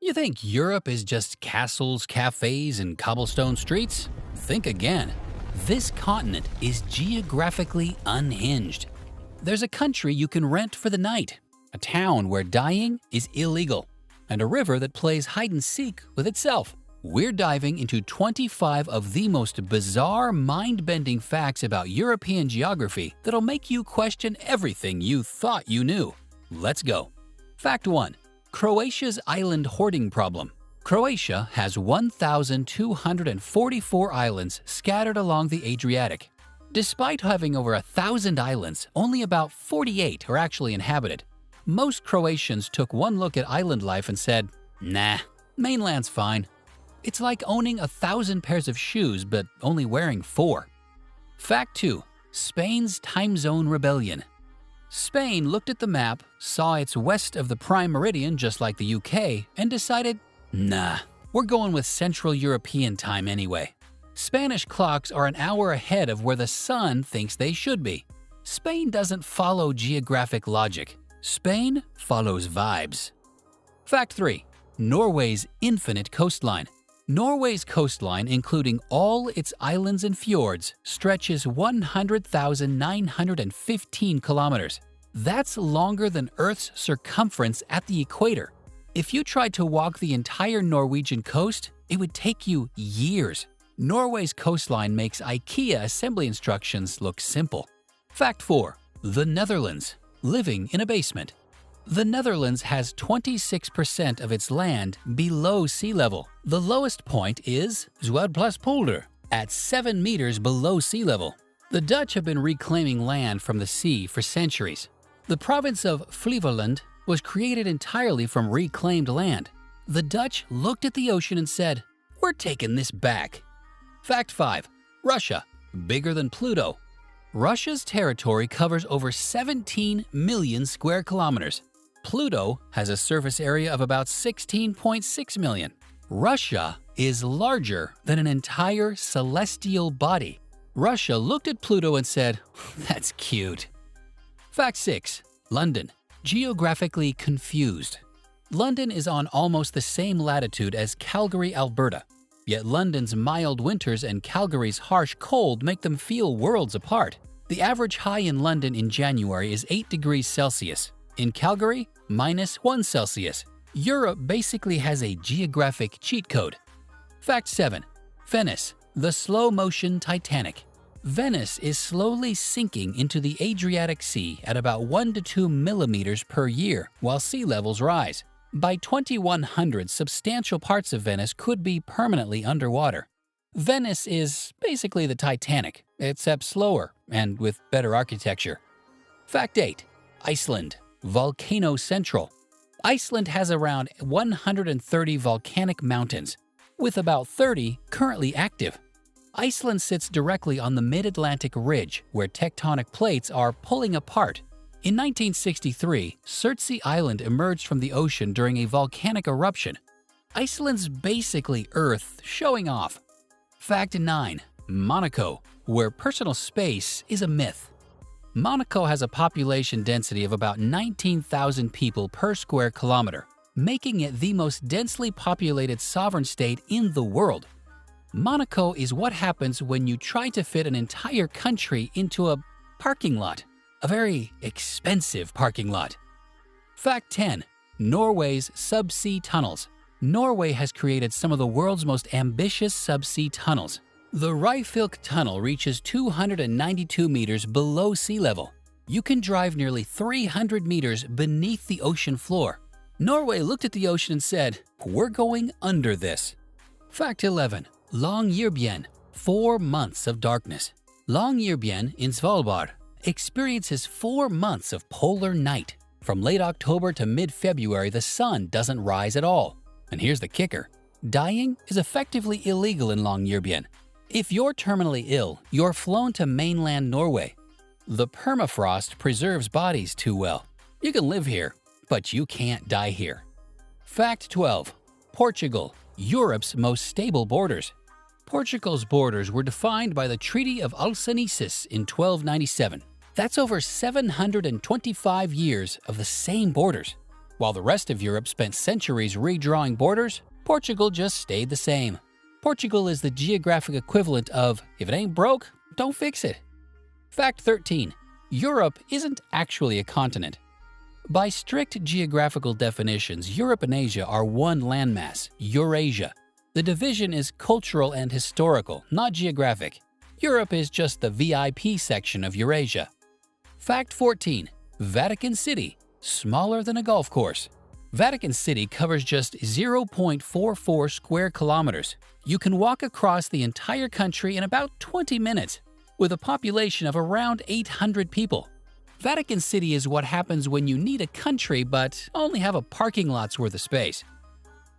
You think Europe is just castles, cafés, and cobblestone streets? Think again. This continent is geographically unhinged. There's a country you can rent for the night, a town where dying is illegal, and a river that plays hide and seek with itself. We're diving into 25 of the most bizarre, mind-bending facts about European geography that'll make you question everything you thought you knew. Let's go. Fact 1. Croatia's island hoarding problem. Croatia has 1,244 islands scattered along the Adriatic. Despite having over 1,000 islands, only about 48 are actually inhabited. Most Croatians took one look at island life and said, "Nah, mainland's fine." It's like owning 1,000 pairs of shoes but only wearing 4. Fact 2. Spain's time zone rebellion. Spain looked at the map, saw it's west of the prime meridian just like the UK, and decided, nah, we're going with Central European time anyway. Spanish clocks are an hour ahead of where the sun thinks they should be. Spain doesn't follow geographic logic. Spain follows vibes. Fact 3. Norway's infinite coastline. Norway's coastline, including all its islands and fjords, stretches 100,915 kilometers. That's longer than Earth's circumference at the equator. If you tried to walk the entire Norwegian coast, it would take you years. Norway's coastline makes IKEA assembly instructions look simple. Fact 4. The Netherlands. Living in a basement. The Netherlands has 26% of its land below sea level. The lowest point is Zuidplaspolder at 7 meters below sea level. The Dutch have been reclaiming land from the sea for centuries. The province of Flevoland was created entirely from reclaimed land. The Dutch looked at the ocean and said, "We're taking this back." Fact 5. Russia, bigger than Pluto. Russia's territory covers over 17 million square kilometers. Pluto has a surface area of about 16.6 million. Russia is larger than an entire celestial body. Russia looked at Pluto and said, "That's cute." Fact 6. London, geographically confused. London is on almost the same latitude as Calgary, Alberta. Yet London's mild winters and Calgary's harsh cold make them feel worlds apart. The average high in London in January is 8 degrees Celsius. In Calgary, -1 Celsius. Europe basically has a geographic cheat code. Fact 7. Venice, the slow-motion Titanic. Venice is slowly sinking into the Adriatic Sea at about 1 to 2 millimeters per year while sea levels rise. By 2100, substantial parts of Venice could be permanently underwater. Venice is basically the Titanic, except slower and with better architecture. Fact 8. Iceland, volcano central. Iceland has around 130 volcanic mountains, with about 30 currently active. Iceland sits directly on the mid-Atlantic ridge where tectonic plates are pulling apart. In 1963, Surtsey Island emerged from the ocean during a volcanic eruption. Iceland's basically Earth showing off. Fact 9. Monaco, where personal space is a myth. Monaco has a population density of about 19,000 people per square kilometer, making it the most densely populated sovereign state in the world. Monaco is what happens when you try to fit an entire country into a parking lot. A very expensive parking lot. Fact 10. Norway's subsea tunnels. Norway has created some of the world's most ambitious subsea tunnels. The Ryfylke Tunnel reaches 292 meters below sea level. You can drive nearly 300 meters beneath the ocean floor. Norway looked at the ocean and said, "We're going under this." Fact 11. Longyearbyen, 4 months of darkness. Longyearbyen in Svalbard experiences 4 months of polar night. From late October to mid-February, the sun doesn't rise at all. And here's the kicker. Dying is effectively illegal in Longyearbyen. If you're terminally ill, you're flown to mainland Norway. The permafrost preserves bodies too well. You can live here, but you can't die here. Fact 12. Portugal, Europe's most stable borders. Portugal's borders were defined by the Treaty of Algeciras in 1297. That's over 725 years of the same borders. While the rest of Europe spent centuries redrawing borders, Portugal just stayed the same. Portugal is the geographic equivalent of, if it ain't broke, don't fix it. Fact 13. Europe isn't actually a continent. By strict geographical definitions, Europe and Asia are one landmass, Eurasia. The division is cultural and historical, not geographic. Europe is just the VIP section of Eurasia. Fact 14. Vatican City, smaller than a golf course. Vatican City covers just 0.44 square kilometers. You can walk across the entire country in about 20 minutes, with a population of around 800 people. Vatican City is what happens when you need a country but only have a parking lot's worth of space.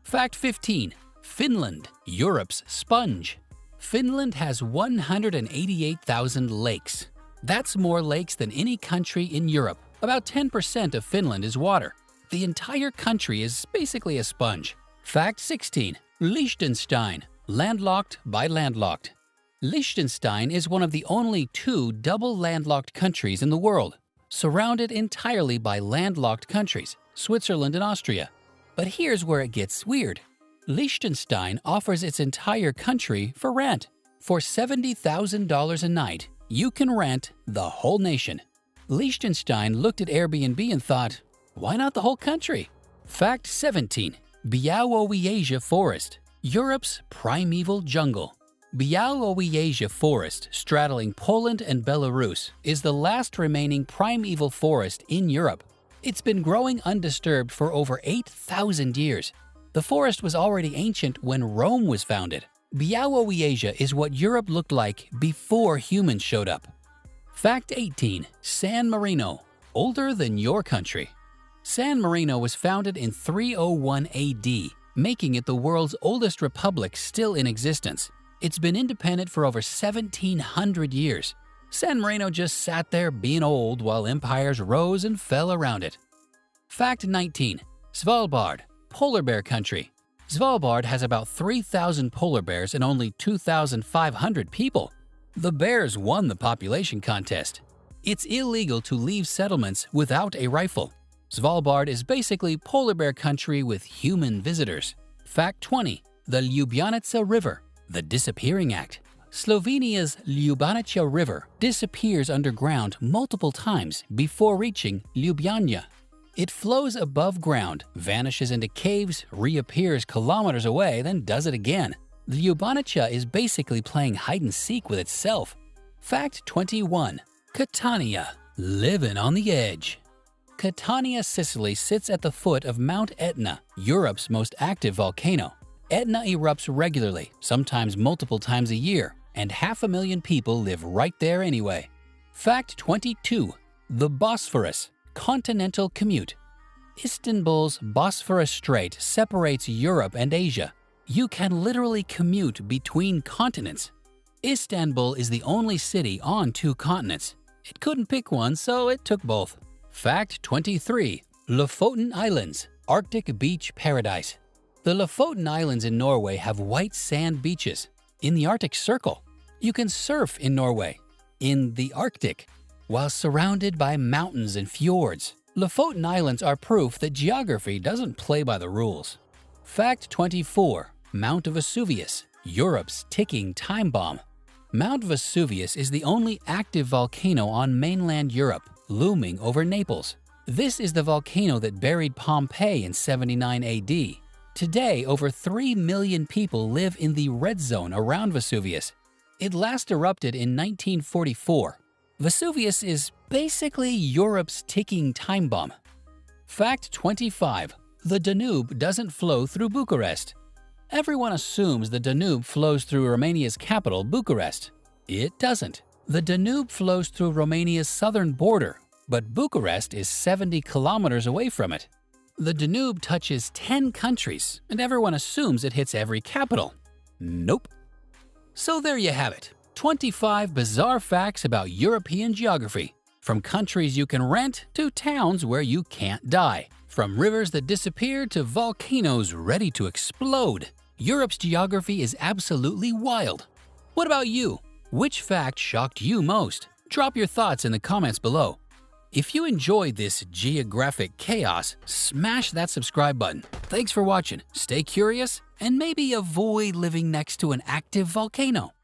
Fact 15. Finland, Europe's sponge. Finland has 188,000 lakes. That's more lakes than any country in Europe. About 10% of Finland is water. The entire country is basically a sponge. Fact 16. Liechtenstein, landlocked by landlocked. Liechtenstein is one of the only two double landlocked countries in the world, surrounded entirely by landlocked countries, Switzerland and Austria. But here's where it gets weird. Liechtenstein offers its entire country for rent. For $70,000 a night, you can rent the whole nation. Liechtenstein looked at Airbnb and thought, why not the whole country? Fact 17. Białowieża Forest, Europe's primeval jungle. Białowieża Forest, straddling Poland and Belarus, is the last remaining primeval forest in Europe. It's been growing undisturbed for over 8,000 years. The forest was already ancient when Rome was founded. Białowieża is what Europe looked like before humans showed up. Fact 18. San Marino, older than your country. San Marino was founded in 301 AD, making it the world's oldest republic still in existence. It's been independent for over 1,700 years. San Marino just sat there being old while empires rose and fell around it. Fact 19. Svalbard, polar bear country. Svalbard has about 3,000 polar bears and only 2,500 people. The bears won the population contest. It's illegal to leave settlements without a rifle. Svalbard is basically polar bear country with human visitors. Fact 20. The Ljubljanica River, the Disappearing Act. Slovenia's Ljubljanica River disappears underground multiple times before reaching Ljubljana. It flows above ground, vanishes into caves, reappears kilometers away, then does it again. The Ljubljanica is basically playing hide-and-seek with itself. Fact 21. Catania, living on the edge. Catania, Sicily sits at the foot of Mount Etna, Europe's most active volcano. Etna erupts regularly, sometimes multiple times a year, and 500,000 people live right there anyway. Fact 22. The Bosphorus, continental commute. Istanbul's Bosphorus Strait separates Europe and Asia. You can literally commute between continents. Istanbul is the only city on two continents. It couldn't pick one, so it took both. Fact 23. Lofoten Islands, Arctic beach paradise. The Lofoten Islands in Norway have white sand beaches. In the Arctic Circle, you can surf in Norway. In the Arctic, while surrounded by mountains and fjords. Lofoten Islands are proof that geography doesn't play by the rules. Fact 24. Mount Vesuvius, Europe's ticking time bomb. Mount Vesuvius is the only active volcano on mainland Europe, looming over Naples. This is the volcano that buried Pompeii in 79 AD. Today, over 3 million people live in the red zone around Vesuvius. It last erupted in 1944. Vesuvius is basically Europe's ticking time bomb. Fact 25. The Danube doesn't flow through Bucharest. Everyone assumes the Danube flows through Romania's capital, Bucharest. It doesn't. The Danube flows through Romania's southern border, but Bucharest is 70 kilometers away from it. The Danube touches 10 countries, and everyone assumes it hits every capital. Nope. So there you have it. 25 bizarre facts about European geography. From countries you can rent to towns where you can't die. From rivers that disappear to volcanoes ready to explode. Europe's geography is absolutely wild. What about you? Which fact shocked you most? Drop your thoughts in the comments below. If you enjoyed this geographic chaos, smash that subscribe button. Thanks for watching, stay curious, and maybe avoid living next to an active volcano.